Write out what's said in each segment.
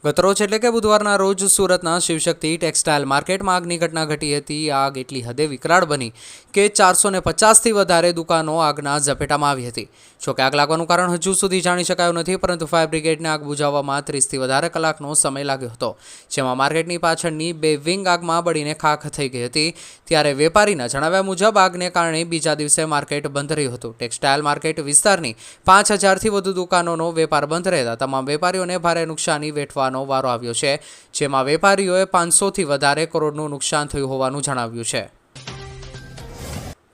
ગતરોજ એટલે કે બુધવારના રોજ સુરતના શિવશક્તિ ટેક્સટાઇલ માર્કેટમાં આગની ઘટના ઘટી હતી। આગ એટલી હદે વિકરાળ બની કે 450થી વધારે દુકાનો આગના ઝપેટામાં આવી હતી। જોકે આગ લાગવાનું કારણ હજુ સુધી જાણી શકાયું નથી, પરંતુ ફાયર બ્રિગેડને આગ બુઝાવવામાં 30થી વધારે કલાકનો સમય લાગ્યો હતો, જેમાં માર્કેટની પાછળની બે વિંગ આગમાં બળીને ખાખ થઈ ગઈ હતી। ત્યારે વેપારીના જણાવ્યા મુજબ આગને કારણે બીજા દિવસે માર્કેટ બંધ રહ્યું હતું। ટેક્સટાઇલ માર્કેટ વિસ્તારની 5000થી વધુ દુકાનોનો વેપાર બંધ રહેતા તમામ વેપારીઓને ભારે નુકસાની વેઠવાનો વારો આવ્યો છે, જેમાં વેપારીઓએ 500થી વધારે કરોડનું નુકસાન થયું હોવાનું જણાવ્યું છે।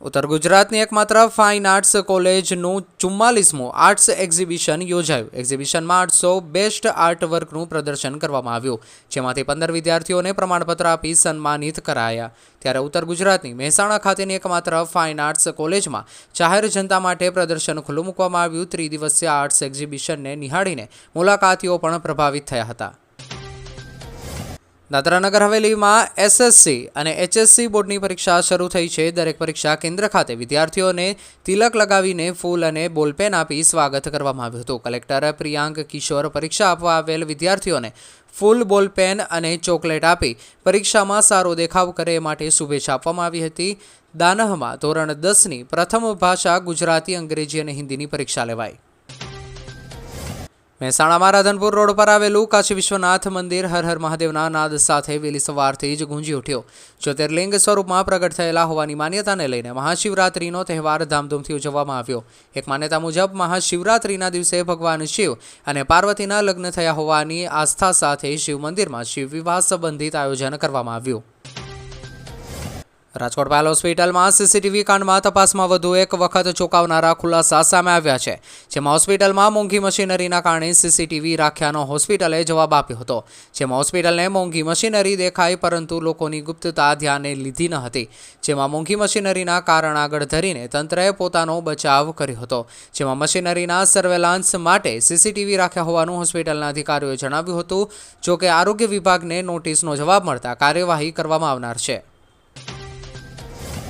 ઉત્તર ગુજરાતની એકમાત્ર ફાઇન આર્ટ્સ કોલેજનું 44મું આર્ટ્સ એક્ઝિબિશન યોજાયું। એક્ઝિબિશનમાં 800 બેસ્ટ આર્ટ વર્કનું પ્રદર્શન કરવામાં આવ્યું, જેમાંથી 15 વિદ્યાર્થીઓને પ્રમાણપત્ર આપી સન્માનિત કરાયા। ત્યારે ઉત્તર ગુજરાતની મહેસાણા ખાતેની એકમાત્ર ફાઇન આર્ટ્સ કોલેજમાં જાહેર જનતા માટે પ્રદર્શન ખુલ્લું મૂકવામાં આવ્યું। ત્રિદિવસીય આર્ટ્સ એક્ઝિબિશનને નિહાળીને મુલાકાતીઓ પણ પ્રભાવિત થયા હતા। દાદરા નગર હવેલીમાં એસએસસી અને એચએસસી બોર્ડની પરીક્ષા શરૂ થઈ છે। દરેક પરીક્ષા કેન્દ્ર ખાતે વિદ્યાર્થીઓને તિલક લગાવીને ફૂલ અને બોલપેન આપી સ્વાગત કરવામાં આવ્યું હતું। કલેક્ટર પ્રિયાંક કિશોર પરીક્ષા આપવા આવેલ વિદ્યાર્થીઓને ફૂલ, બોલપેન અને ચોકલેટ આપી પરીક્ષામાં સારો દેખાવ કરે એ માટે શુભેચ્છા આપવામાં આવી હતી। દાનહમાં ધોરણ 10ની પ્રથમ ભાષા ગુજરાતી, અંગ્રેજી અને હિન્દીની પરીક્ષા લેવાઈ। મહેસાણામાં રાધનપુર રોડ પર આવેલું કાશી વિશ્વનાથ મંદિર હર હર મહાદેવના નાદ સાથે વહેલી સવારથી જ ગુંજી ઉઠ્યો। જ્યોતિર્લિંગ સ્વરૂપમાં પ્રગટ થયેલા હોવાની માન્યતાને લઈને મહાશિવરાત્રિનો તહેવાર ધામધૂમથી ઉજવવામાં આવ્યો। એક માન્યતા મુજબ મહાશિવરાત્રિના દિવસે ભગવાન શિવ અને પાર્વતીના લગ્ન થયા હોવાની આસ્થા સાથે શિવ મંદિરમાં શિવ વિવાહ સંબંધિત આયોજન કરવામાં આવ્યું। રાજકોટ પાયલ હોસ્પિટલમાં સીસીટીવી કાંડમાં તપાસમાં વધુ એક વખત ચોંકાવનારા ખુલાસા સામે આવ્યા છે, જેમાં હોસ્પિટલમાં મોંઘી મશીનરીના કારણે સીસીટીવી રાખ્યાનો હોસ્પિટલે જવાબ આપ્યો હતો, જેમાં હોસ્પિટલને મોંઘી મશીનરી દેખાઈ પરંતુ લોકોની ગુપ્તતા ધ્યાને લીધી ન હતી, જેમાં મોંઘી મશીનરીના કારણ આગળ ધરીને તંત્રએ પોતાનો બચાવ કર્યો હતો, જેમાં મશીનરીના સર્વેલાન્સ માટે સીસીટીવી રાખ્યા હોવાનું હોસ્પિટલના અધિકારીઓએ જણાવ્યું હતું। જોકે આરોગ્ય વિભાગને નોટિસનો જવાબ મળતા કાર્યવાહી કરવામાં આવનાર છે।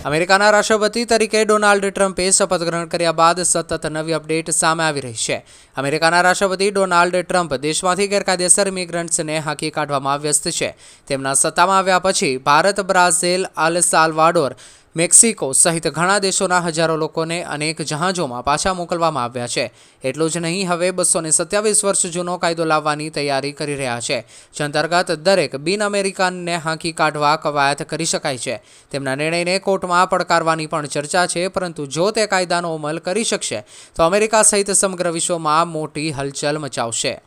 અમેરિકાના રાષ્ટ્રપતિ તરીકે ડોનાલ્ડ ટ્રમ્પે શપથ ગ્રહણ કર્યા બાદ સતત નવી અપડેટ સામે આવી રહી છે। અમેરિકાના રાષ્ટ્રપતિ ડોનાલ્ડ ટ્રમ્પ દેશમાંથી ગેરકાયદેસર ઇમિગ્રન્ટ્સને હાંકી કાઢવામાં વ્યસ્ત છે। તેમના સત્તામાં આવ્યા પછી ભારત, બ્રાઝિલ, અલ સાલ્વાડોર, મેક્સિકો સહિત ઘણા દેશોના હજારો લોકોને અનેક જહાજોમાં પાછા મોકલવામાં આવ્યા છે। એટલું જ નહીં, હવે 227 વર્ષ જૂનો કાયદો લાવવાની તૈયારી કરી રહ્યા છે, જે અંતર્ગત દરેક બિન અમેરિકનને હાંકી કાઢવા કવાયત કરી શકાય છે। તેમના નિર્ણયને કોર્ટમાં પડકારવાની પણ ચર્ચા છે, પરંતુ જો તે કાયદાનો અમલ કરી શકશે તો અમેરિકા સહિત સમગ્ર વિશ્વમાં મોટી હલચલ મચાવશે।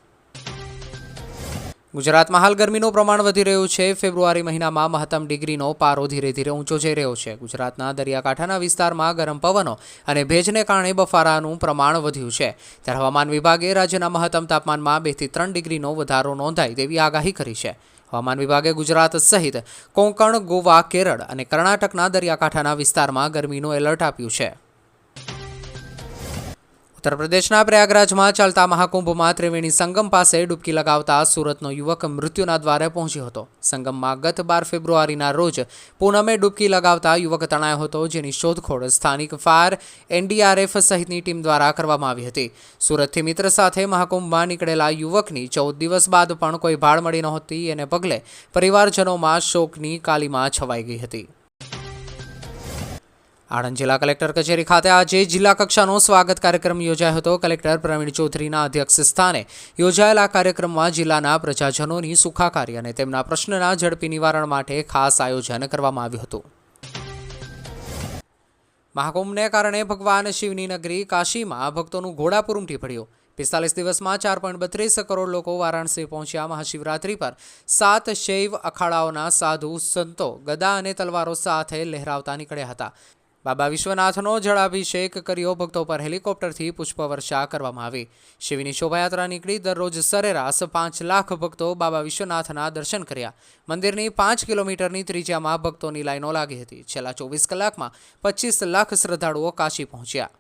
ગુજરાતમાં હાલ ગરમીનું પ્રમાણ વધી રહ્યું છે। ફેબ્રુઆરી મહિનામાં મહત્તમ ડિગ્રીનો પારો ધીરે ધીરે ઊંચો જઈ રહ્યો છે। ગુજરાતના દરિયાકાંઠાના વિસ્તારમાં ગરમ પવનો અને ભેજને કારણે બફારાનું પ્રમાણ વધ્યું છે। ત્યારે હવામાન વિભાગે રાજ્યના મહત્તમ તાપમાનમાં 2થી 3 ડિગ્રીનો વધારો નોંધાય તેવી આગાહી કરી છે। હવામાન વિભાગે ગુજરાત સહિત કોંકણ, ગોવા, કેરળ અને કર્ણાટકના દરિયાકાંઠાના વિસ્તારમાં ગરમીનું એલર્ટ આપ્યું છે। ઉત્તર પ્રદેશના પ્રયાગરાજમાં ચાલતા મહાકુંભમાં ત્રિવેણી સંગમ પાસે ડૂબકી લગાવતા સુરતનો યુવક મૃત્યુના દ્વારે પહોંચ્યો હતો। સંગમમાં ગત 12 ફેબ્રુઆરીના રોજ પૂનમે ડૂબકી લગાવતા યુવક તણાયો હતો, જેની શોધખોળ સ્થાનિક ફાયર, એનડીઆરએફ સહિતની ટીમ દ્વારા કરવામાં આવી હતી। સુરતથી મિત્ર સાથે મહાકુંભમાં નીકળેલા યુવકની 14 દિવસ બાદ પણ કોઈ ભાળ મળી નહોતી, એને પગલે પરિવારજનોમાં શોકની કાલીમાં છવાઈ ગઈ હતી। આણંદ જિલ્લા કલેક્ટર કચેરી ખાતે આજે જિલ્લા કક્ષાનો સ્વાગત કાર્યક્રમ યોજાયો હતો। કલેક્ટર પ્રવીણ ચૌધરીના અધ્યક્ષ સ્થાને યોજાયેલા કાર્યક્રમમાં જિલ્લાના પ્રજાજનોની સુખાકારી અને તેમના પ્રશ્નના ઝડપી નિવારણ માટે ખાસ આયોજન કરવામાં આવ્યું હતું। મહાકુંભને કારણે ભગવાન શિવની નગરી કાશીમાં ભક્તોનું ઘોડાપૂર ઉમટી પડ્યું। 45 દિવસમાં 4.32 કરોડ લોકો વારાણસી પહોંચ્યા। મહાશિવરાત્રી પર 7 શૈવ અખાડાઓના સાધુ સંતો ગદા અને તલવારો સાથે લહેરાવતા નીકળ્યા હતા। બાબા વિશ્વનાથનો જળાભિષેક કર્યો। ભક્તો પર હેલિકોપ્ટરથી પુષ્પવર્ષા કરવામાં આવી। શિવની શોભાયાત્રા નીકળી। દરરોજ સરેરાશ 5 લાખ ભક્તો બાબા વિશ્વનાથના દર્શન કર્યા। મંદિરની 5 કિલોમીટરની ત્રિજ્યામાં ભક્તોની લાઈનો લાગી હતી। છેલ્લા 24 કલાકમાં 25 લાખ શ્રદ્ધાળુઓ કાશી પહોંચ્યા।